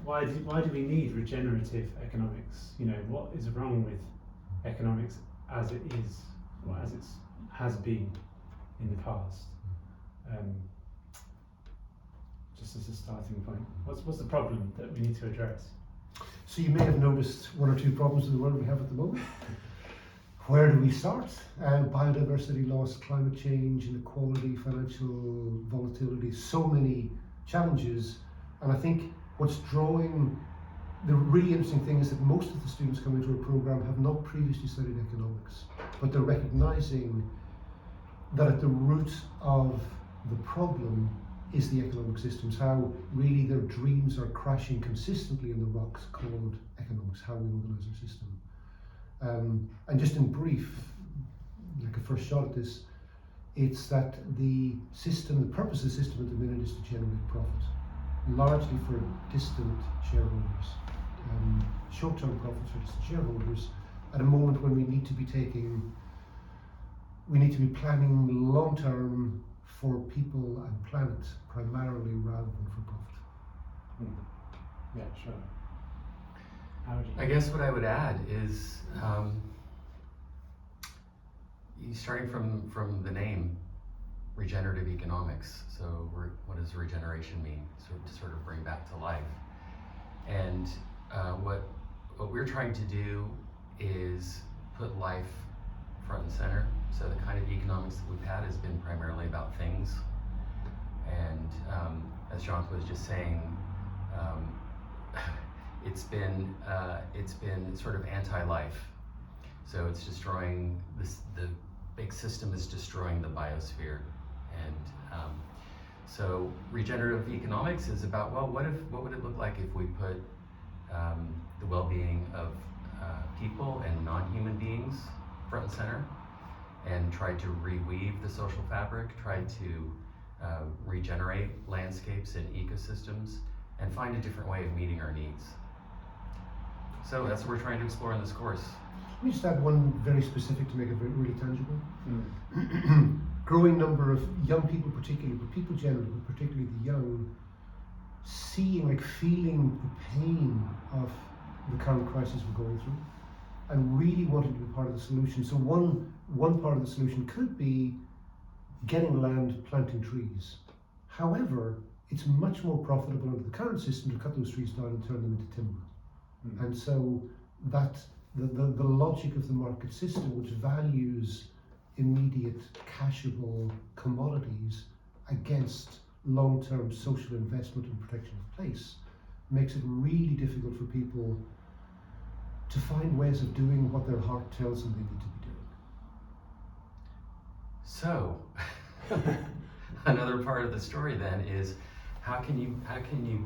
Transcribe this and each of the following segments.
why do we need regenerative economics? You know, what is wrong with economics as it is, or as it has been in the past? Just as a starting point, what's the problem that we need to address? So you may have noticed one or two problems in the world we have at the moment. Where do we start? Biodiversity loss, climate change, inequality, financial volatility, so many challenges. And I think what's drawing, the really interesting thing is that most of the students coming to our program have not previously studied economics, but they're recognizing that at the root of the problem is the economic systems, how really their dreams are crashing consistently in the rocks called economics, how we organize our system. And just in brief, like a first shot at this, it's that the system, the purpose of the system at the minute is to generate profit, largely for distant shareholders. Short-term profits for distant shareholders at a moment when we need to be planning long-term for people and planet primarily rather than for profit. Yeah, sure. I guess what I would add is, starting from the name, regenerative economics. So what does regeneration mean? To sort of bring back to life. And what we're trying to do is put life front and center. So the kind of economics that we've had has been primarily about things. And as Jonathan was just saying, it's been sort of anti-life. So it's destroying the big system is destroying the biosphere. And so regenerative economics is about, well, what would it look like if we put the well-being of people and non-human beings front and center, and tried to reweave the social fabric, tried to regenerate landscapes and ecosystems, and find a different way of meeting our needs. So that's what we're trying to explore in this course. Let me just add one very specific to make it really tangible. Growing number of young people particularly, but people generally, but particularly the young, feeling the pain of the current crisis we're going through, and really wanting to be part of the solution. So one part of the solution could be getting land, planting trees. However, it's much more profitable under the current system to cut those trees down and turn them into timber. And so that the logic of the market system, which values immediate cashable commodities against long-term social investment and protection of place, makes it really difficult for people to find ways of doing what their heart tells them they need to be doing. So another part of the story then is how can you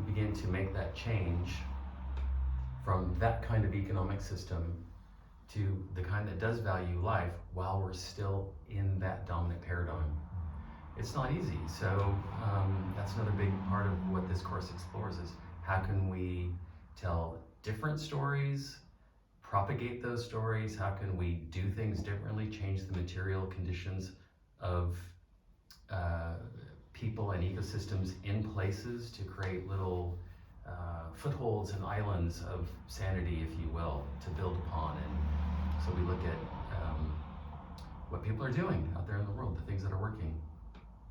begin to make that change from that kind of economic system to the kind that does value life while we're still in that dominant paradigm? It's not easy. So that's another big part of what this course explores is how can we tell different stories, propagate those stories, how can we do things differently, change the material conditions of people and ecosystems in places to create little footholds and islands of sanity, if you will, to build upon. And so we look at what people are doing out there in the world, the things that are working,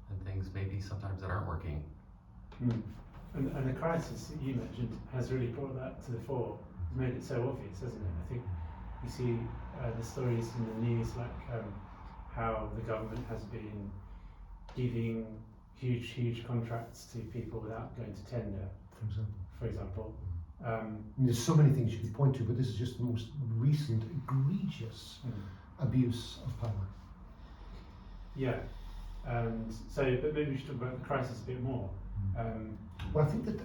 and things maybe sometimes that aren't working. And the crisis that you mentioned has really brought that to the fore. It's made it so obvious, hasn't it? I think you see the stories in the news, like how the government has been giving huge contracts to people without going to tender, for example. There's so many things you could point to, but this is just the most recent egregious abuse of power. Yeah. But maybe we should talk about the crisis a bit more. Well, I think that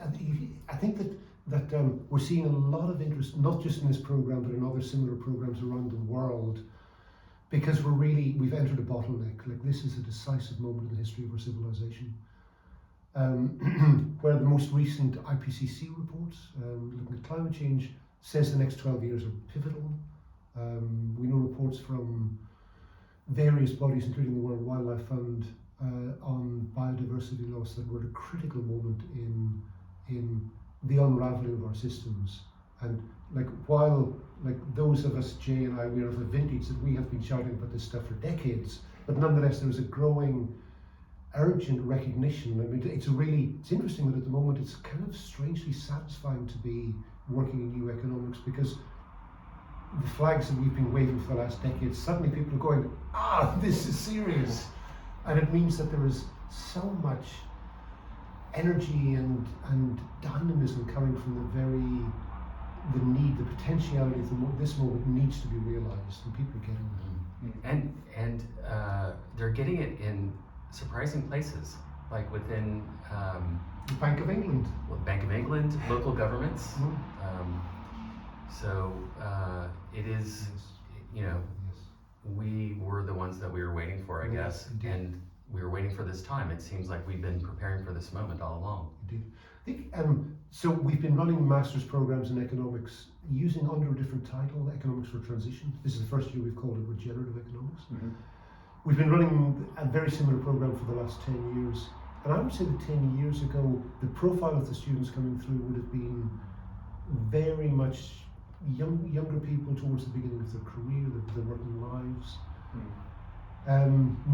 we're seeing a lot of interest, not just in this program, but in other similar programs around the world, because we've entered a bottleneck. Like, this is a decisive moment in the history of our civilization, where the most recent IPCC report, looking at climate change, says the next 12 years are pivotal. We know reports from various bodies, including the World Wildlife Fund, on biodiversity loss, that we're at a critical moment in the unraveling of our systems. And like while like those of us, Jay and I, we are of a vintage that we have been shouting about this stuff for decades, but nonetheless there is a growing urgent recognition. I mean, it's interesting that at the moment it's kind of strangely satisfying to be working in new economics, because the flags that we've been waving for the last decade, suddenly people are going, this is serious. And it means that there is so much energy and dynamism coming from the need, the potentiality of this moment needs to be realized, and people are getting it. And they're getting it in surprising places, like within the Bank of England. Well, Bank of England, local governments. So it is, we were the ones that we were waiting for, I guess, indeed. And we were waiting for this time. It seems like we've been preparing for this moment all along. Indeed. I think, so we've been running master's programs in economics using under a different title, Economics for Transition. This is the first year we've called it Regenerative Economics. Mm-hmm. We've been running a very similar program for the last 10 years. And I would say that 10 years ago, the profile of the students coming through would have been very much younger people towards the beginning of their career, their working lives.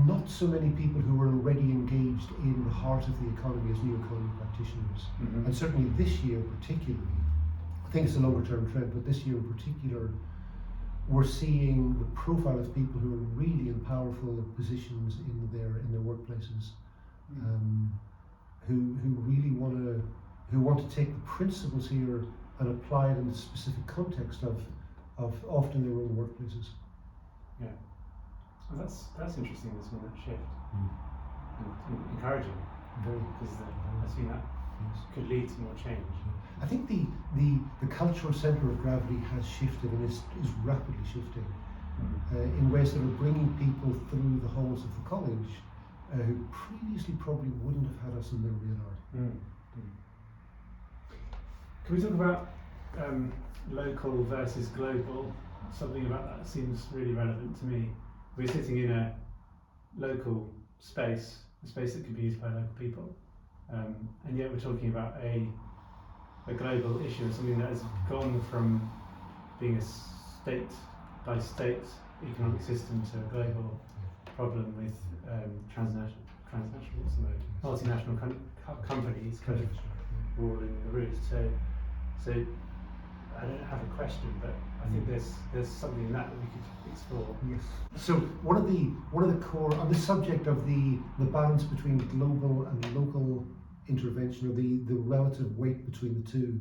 Not so many people who were already engaged in the heart of the economy as new economy practitioners. Mm-hmm. And certainly this year particularly, I think it's a longer term trend, but this year in particular, we're seeing the profile of people who are really in powerful positions in their workplaces, who really want to take the principles here and apply it in the specific context of often their own workplaces. Yeah. Well, that's interesting, this one, that shift. And encouraging, because I think that could lead to more change. I think the cultural centre of gravity has shifted and is rapidly shifting in ways that are bringing people through the halls of the college who previously probably wouldn't have had us on their radar. Can we talk about local versus global? Something about that seems really relevant to me. We're sitting in a local space, a space that could be used by local people, and yet we're talking about a global issue, something that has gone from being a state-by-state economic system to a global problem with transnational, multinational companies kind of ruling the roost. So I don't have a question, but I think there's something in that we could explore. Yes. So one of the core on the subject of the balance between global and local intervention, or the relative weight between the two,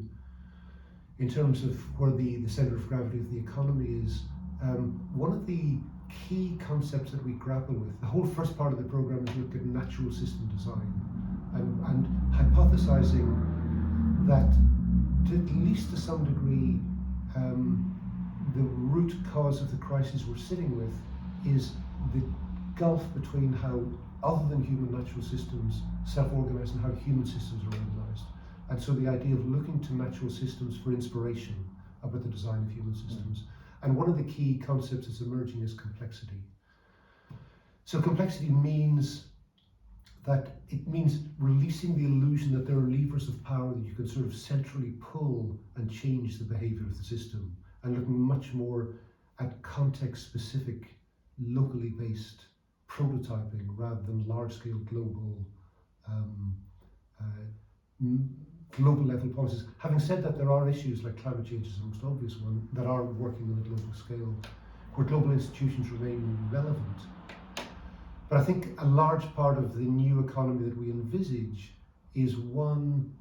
in terms of where the centre of gravity of the economy is, one of the key concepts that we grapple with, the whole first part of the program is look at natural system design and hypothesizing that at least to some degree the root cause of the crisis we're sitting with is the gulf between how other than human natural systems self-organize and how human systems are organized. And so the idea of looking to natural systems for inspiration about the design of human systems. And one of the key concepts that's emerging is complexity. So complexity means releasing the illusion that there are levers of power that you can sort of centrally pull and change the behavior of the system, and looking much more at context-specific, locally based prototyping rather than large-scale global level policies. Having said that, there are issues like climate change is the most obvious one that are working on a global scale, where global institutions remain relevant. But I think a large part of the new economy that we envisage is one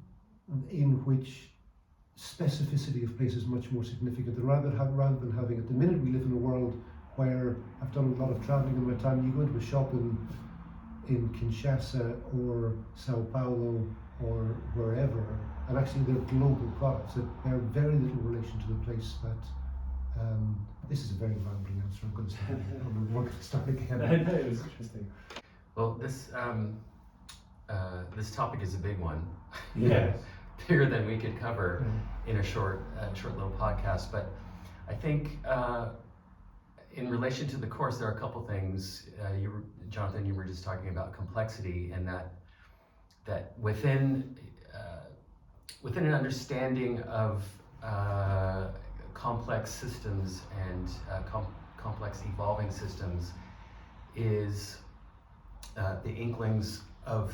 in which specificity of place is much more significant. And rather than having, at the minute we live in a world where I've done a lot of travelling in my time, you go into a shop in Kinshasa or Sao Paulo or wherever, and actually they're global products that bear very little relation to the place that this is a very rambling answer. I'm going to start again. No, it was interesting. Well, this topic is a big one. Yeah. Bigger than we could cover in a short little podcast. But I think in relation to the course, there are a couple things. Jonathan, you were just talking about complexity, and that within within an understanding of complex systems and complex evolving systems is the inklings of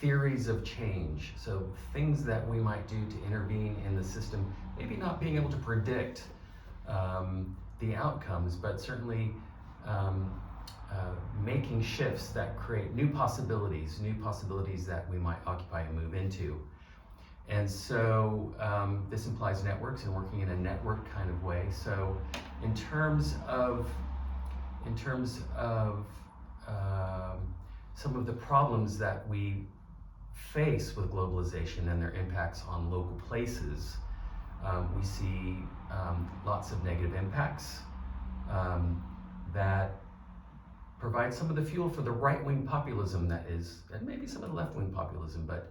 theories of change. So things that we might do to intervene in the system, maybe not being able to predict the outcomes, but certainly making shifts that create new possibilities that we might occupy and move into. And so this implies networks and working in a network kind of way. So in terms of some of the problems that we face with globalization and their impacts on local places, we see lots of negative impacts that provide some of the fuel for the right-wing populism that is, and maybe some of the left-wing populism, but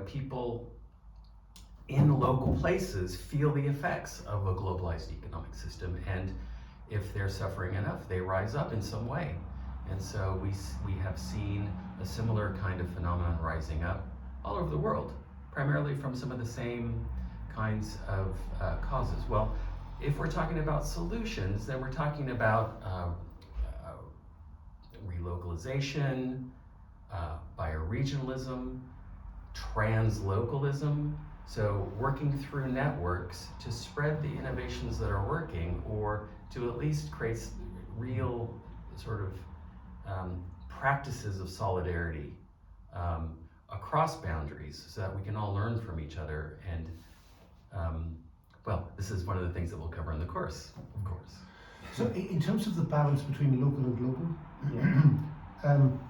people in local places feel the effects of a globalized economic system, and if they're suffering enough, they rise up in some way. And so we have seen a similar kind of phenomenon rising up all over the world, primarily from some of the same kinds of causes. Well, if we're talking about solutions, then we're talking about relocalization, bioregionalism, translocalism. So working through networks to spread the innovations that are working, or to at least create real sort of practices of solidarity across boundaries, so that we can all learn from each other. And well, this is one of the things that we'll cover in the course, of course. So in terms of the balance between local and global,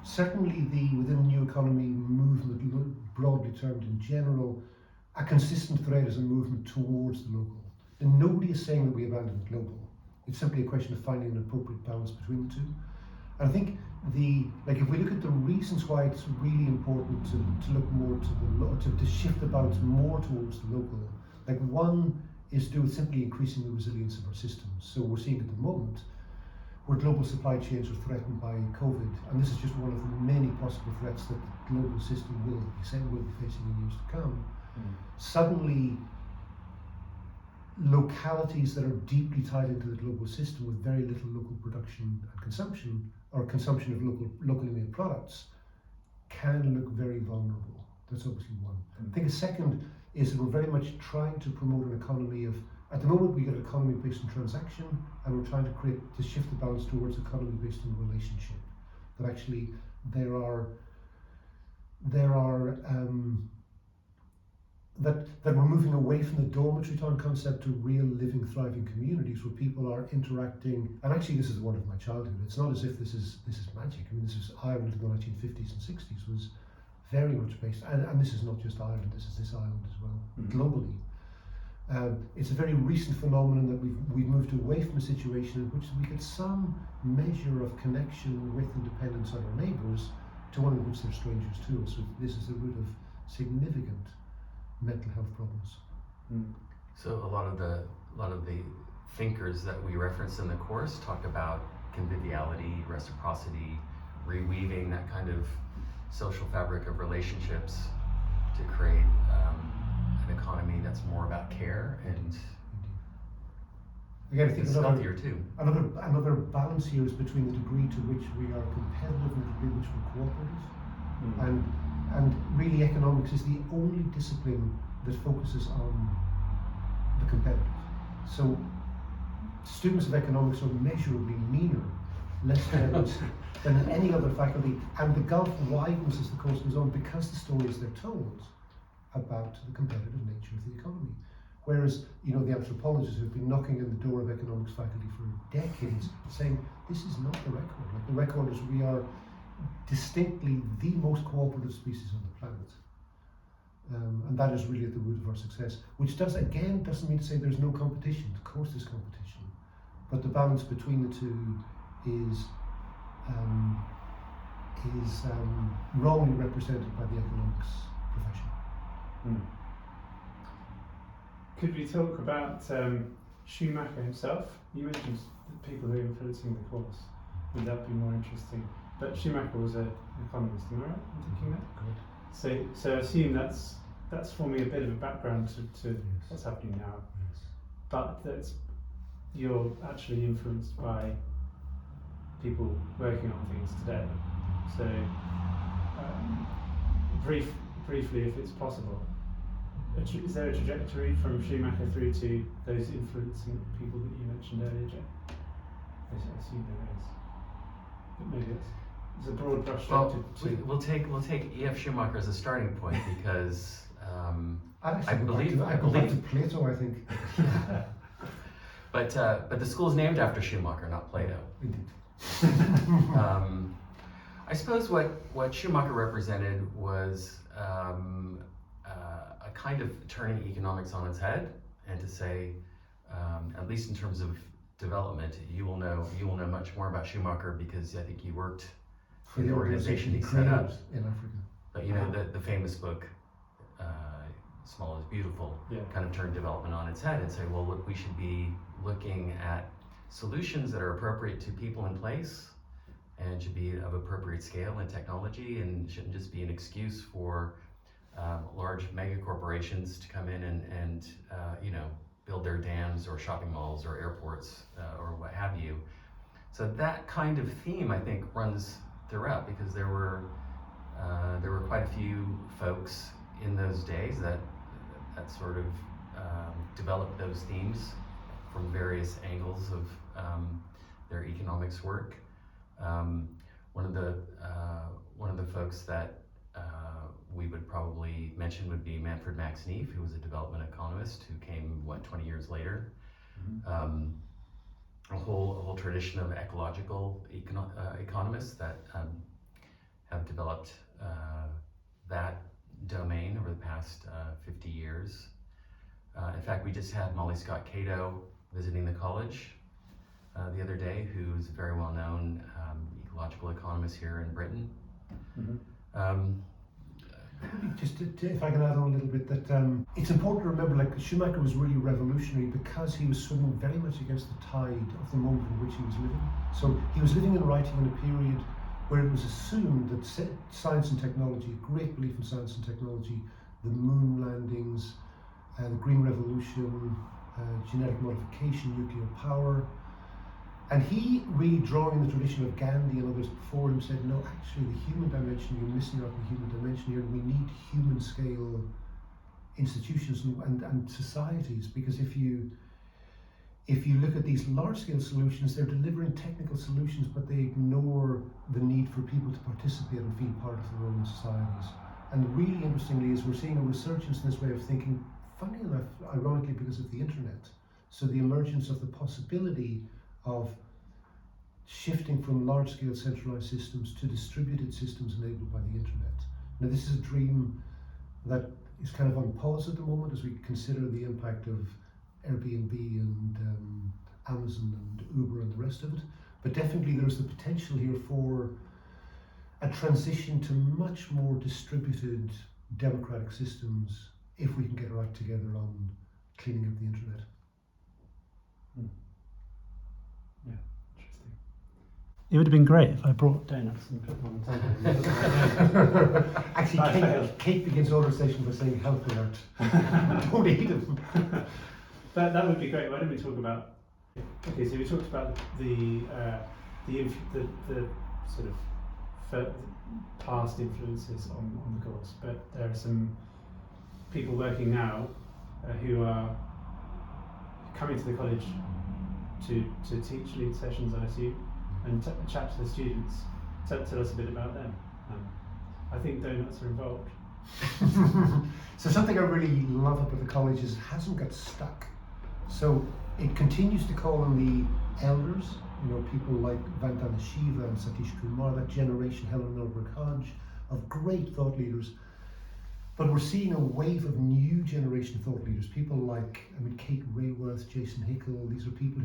certainly within the new economy movement, broadly termed in general, a consistent thread is a movement towards the local. And nobody is saying that we abandon the global. It's simply a question of finding an appropriate balance between the two. And I think if we look at the reasons why it's really important to look more to shift the balance more towards the local, one is to do with simply increasing the resilience of our systems. So we're seeing at the moment where global supply chains are threatened by COVID, and this is just one of the many possible threats that the global system will be facing in years to come. Suddenly, localities that are deeply tied into the global system with very little local production and consumption, or consumption of locally made products, can look very vulnerable. That's obviously one. I think a second is that we're very much trying to promote an economy of, at the moment we get an economy based on transaction, and we're trying to shift the balance towards an economy based on relationship. That actually there are that we're moving away from the dormitory town concept to real living, thriving communities where people are interacting. And actually, this is the one of my childhood. It's not as if this is magic. I mean, this is Ireland in the 1950s and 60s was very much based, and this is not just Ireland. This is this island as well, globally. It's a very recent phenomenon that we've moved away from a situation in which we get some measure of connection with and dependence on our neighbours to one in which they're strangers to us. So this is the root of significant mental health problems. So a lot of the thinkers that we reference in the course talk about conviviality, reciprocity, reweaving that kind of social fabric of relationships to create an economy that's more about care, and again, I think it's healthier too. Another balance here is between the degree to which we are competitive and the degree to which we're cooperative. And really, economics is the only discipline that focuses on the competitive. So students of economics are measurably meaner, less tenured than any other faculty, and the gulf widens as the course goes on because the stories they're told about the competitive nature of the economy. Whereas, the anthropologists who've been knocking on the door of economics faculty for decades saying, this is not the record. The record is we are distinctly the most cooperative species on the planet. And that is really at the root of our success, which doesn't mean to say there's no competition. Of course there's competition, but the balance between the two is wrongly represented by the economics profession. Could we talk about Schumacher himself? You mentioned the people who are influencing the course. Would that be more interesting? But Schumacher was an economist, am I right in thinking that? Good. So I assume that's that's forming a bit of a background to Yes. what's happening now. Yes. But that's you're actually influenced by people working on things today. So, briefly, if it's possible, is there a trajectory from Schumacher through to those influencing people that you mentioned earlier, Jay? I assume there is, but maybe it's a broad brushstroke. Well, we'll take E.F. Schumacher as a starting point because I believe to Plato, I think. But the school's named after Schumacher, not Plato. Indeed. I suppose what Schumacher represented was a kind of turning economics on its head, and to say, at least in terms of development, you will know much more about Schumacher because I think he worked For in the the organization he set up. in Africa. But the famous book, Small is Beautiful, Yeah. kind of turned development on its head and say, well, look, we should be looking at solutions that are appropriate to people in place and should be of appropriate scale and technology, and shouldn't just be an excuse for large mega corporations to come in and build their dams or shopping malls or airports or what have you. So that kind of theme, I think, runs throughout, because there were quite a few folks in those days that sort of developed those themes from various angles of their economics work. One of the folks that we would probably mention would be Manfred Max Neef, who was a development economist who came 20 years later. Mm-hmm. A whole tradition of ecological economists that have developed that domain over the past 50 years. In fact, we just had Molly Scott Cato visiting the college the other day, who's a very well-known ecological economist here in Britain. Mm-hmm. Just if I can add on a little bit, that it's important to remember, like, Schumacher was really revolutionary because he was swimming very much against the tide of the moment in which he was living. So he was living and writing in a period where it was assumed that science and technology, great belief in science and technology, the moon landings, the Green Revolution, genetic modification, nuclear power. And he, really drawing the tradition of Gandhi and others before him, said, no, actually the human dimension, you're missing out on the human dimension here. We need human scale institutions and societies, because if you look at these large scale solutions, they're delivering technical solutions, but they ignore the need for people to participate and feel part of their own societies. And really interestingly is we're seeing a resurgence in this way of thinking, funny enough, ironically, because of the internet. So the emergence of the possibility of shifting from large-scale centralized systems to distributed systems enabled by the internet. Now, this is a dream that is kind of on pause at the moment as we consider the impact of Airbnb and Amazon and Uber and the rest of it. But definitely there's the potential here for a transition to much more distributed democratic systems if we can get our act together on cleaning up the internet. Yeah, interesting. It would have been great if I brought donuts and put them on the table. Actually, Kate begins all her session by saying health alert. Don't eat them. That would be great. Why don't we talk about? Okay, so we talked about the sort of past influences on the course, but there are some people working now who are coming to the college to teach lead sessions, I assume, and chat to the students. Tell us a bit about them. I think donuts are involved. So something I really love about the college is it hasn't got stuck. So it continues to call on the elders, people like Vandana Shiva and Satish Kumar, that generation, Helen Norberg Hodge, of great thought leaders. But we're seeing a wave of new generation thought leaders, people like, Kate Raworth, Jason Hickel. These are people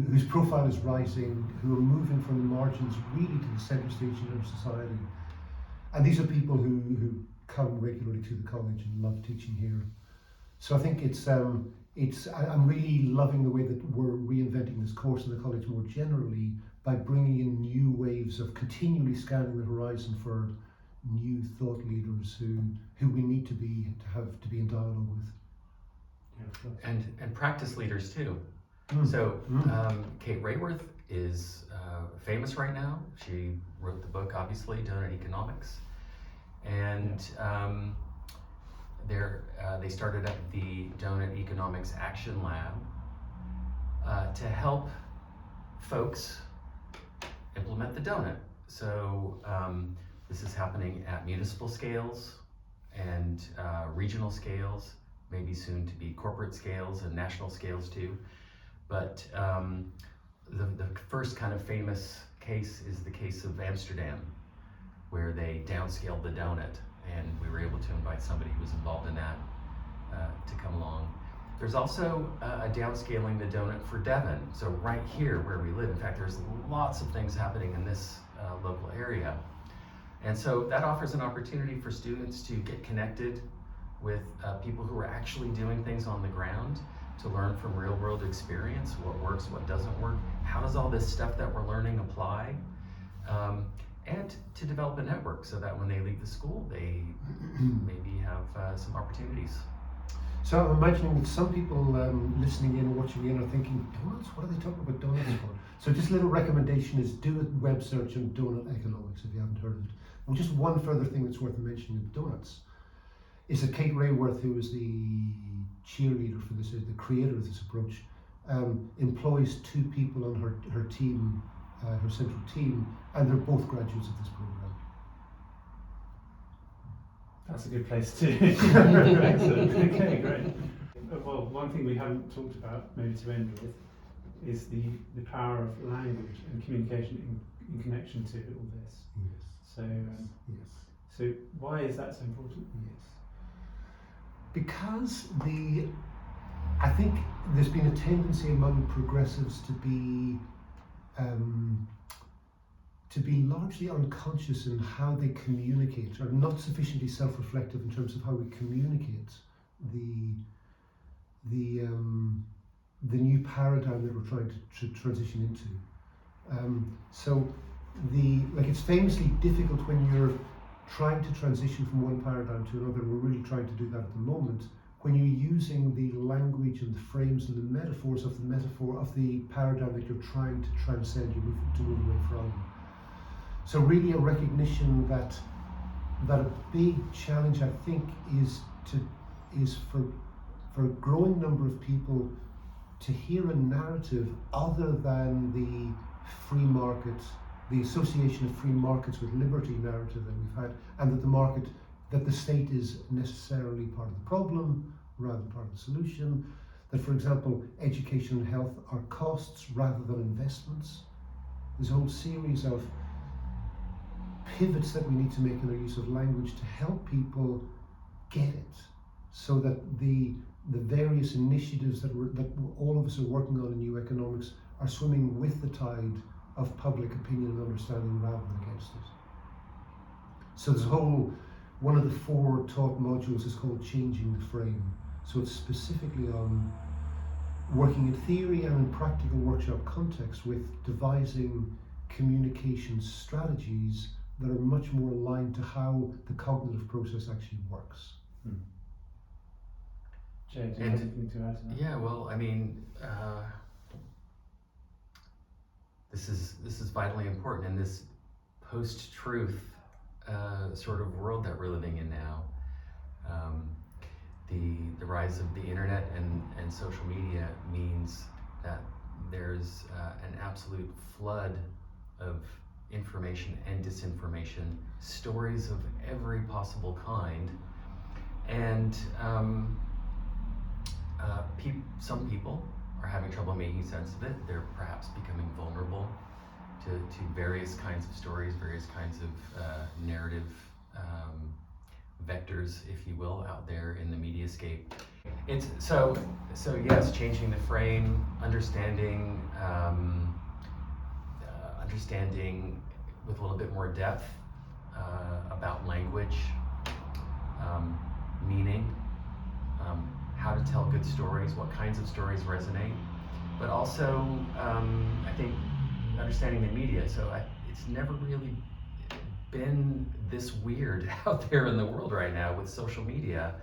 whose profile is rising, who are moving from the margins really to the center stage in our society. And these are people who come regularly to the college and love teaching here. So I think I'm really loving the way that we're reinventing this course in the college more generally by bringing in new waves of continually scanning the horizon for new thought leaders who we need to be in dialogue with. Yeah, of course. And practice leaders too. Mm. So Kate Raworth is famous right now. She wrote the book, obviously, Doughnut Economics, and they started up the Doughnut Economics Action Lab to help folks implement the donut. So this is happening at municipal scales and regional scales, maybe soon to be corporate scales and national scales too. But the first kind of famous case is the case of Amsterdam, where they downscaled the donut, and we were able to invite somebody who was involved in that to come along. There's also a downscaling the donut for Devon, so right here where we live. In fact, there's lots of things happening in this local area. And so that offers an opportunity for students to get connected with people who are actually doing things on the ground, to learn from real world experience, what works, what doesn't work, how does all this stuff that we're learning apply, and to develop a network so that when they leave the school, they maybe have some opportunities. So I'm imagining that some people listening in, watching in, are thinking, donuts? What are they talking about donuts for? So just a little recommendation is do a web search on Doughnut Economics if you haven't heard of it. And just one further thing that's worth mentioning of donuts is that Kate Raworth, who is the cheerleader for this, the creator of this approach, employs 2 people on her team, her central team, and they're both graduates of this program. That's a good place to. Excellent. Okay, great. Well, one thing we haven't talked about, maybe to end with, is the power of language and communication in connection to all this. Yes. So, Yes. so why is that so important? Yes. Because I think there's been a tendency among progressives to be largely unconscious in how they communicate, or not sufficiently self-reflective in terms of how we communicate the new paradigm that we're trying to transition into. So it's famously difficult when you're trying to transition from one paradigm to another. We're really trying to do that at the moment. When you're using the language and the frames and the metaphors of the paradigm that you're trying to transcend, to move away from. So really a recognition that a big challenge, I think, is for a growing number of people to hear a narrative other than the free market, the association of free markets with liberty narrative that we've had, and that the state is necessarily part of the problem rather than part of the solution. That, for example, education and health are costs rather than investments. There's a whole series of pivots that we need to make in our use of language to help people get it, so that the various initiatives that all of us are working on in new economics are swimming with the tide of public opinion and understanding rather than against it. So there's one of the 4 taught modules is called Changing the Frame. So it's specifically on working in theory and in practical workshop context with devising communication strategies that are much more aligned to how the cognitive process actually works. Jay, do you have anything to add to that? Yeah, well, I mean, this is vitally important in this post-truth sort of world that we're living in now. The rise of the internet and social media means that there's an absolute flood of information and disinformation, stories of every possible kind, and some people are having trouble making sense of it. They're perhaps becoming vulnerable to various kinds of stories, various kinds of narrative vectors, if you will, out there in the mediascape. It's so yes, changing the frame, understanding with a little bit more depth about language, meaning, how to tell good stories, what kinds of stories resonate, but also I think understanding the media. So it's never really been this weird out there in the world right now with social media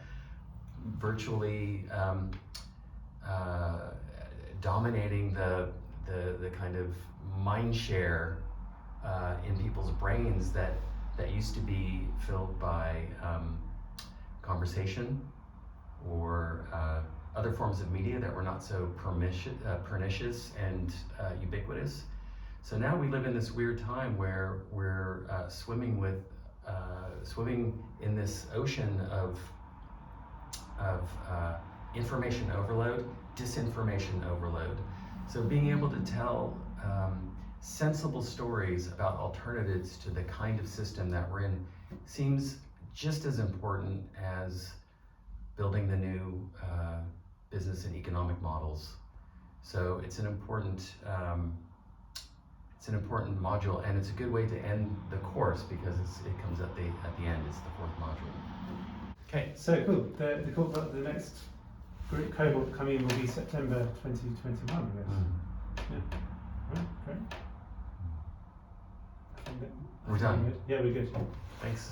virtually dominating the kind of mind share in people's brains that used to be filled by conversation or other forms of media that were not so pernicious and ubiquitous. So now we live in this weird time where we're swimming in this ocean of information overload, disinformation overload. So being able to tell sensible stories about alternatives to the kind of system that we're in seems just as important as building the new business and economic models. So it's an important module, and it's a good way to end the course because it comes at the end. It's the fourth module. Okay, so cool. The next group cohort coming in will be September 2021, I guess. Yeah. Right, great. We're done. Yeah, we're good. Thanks.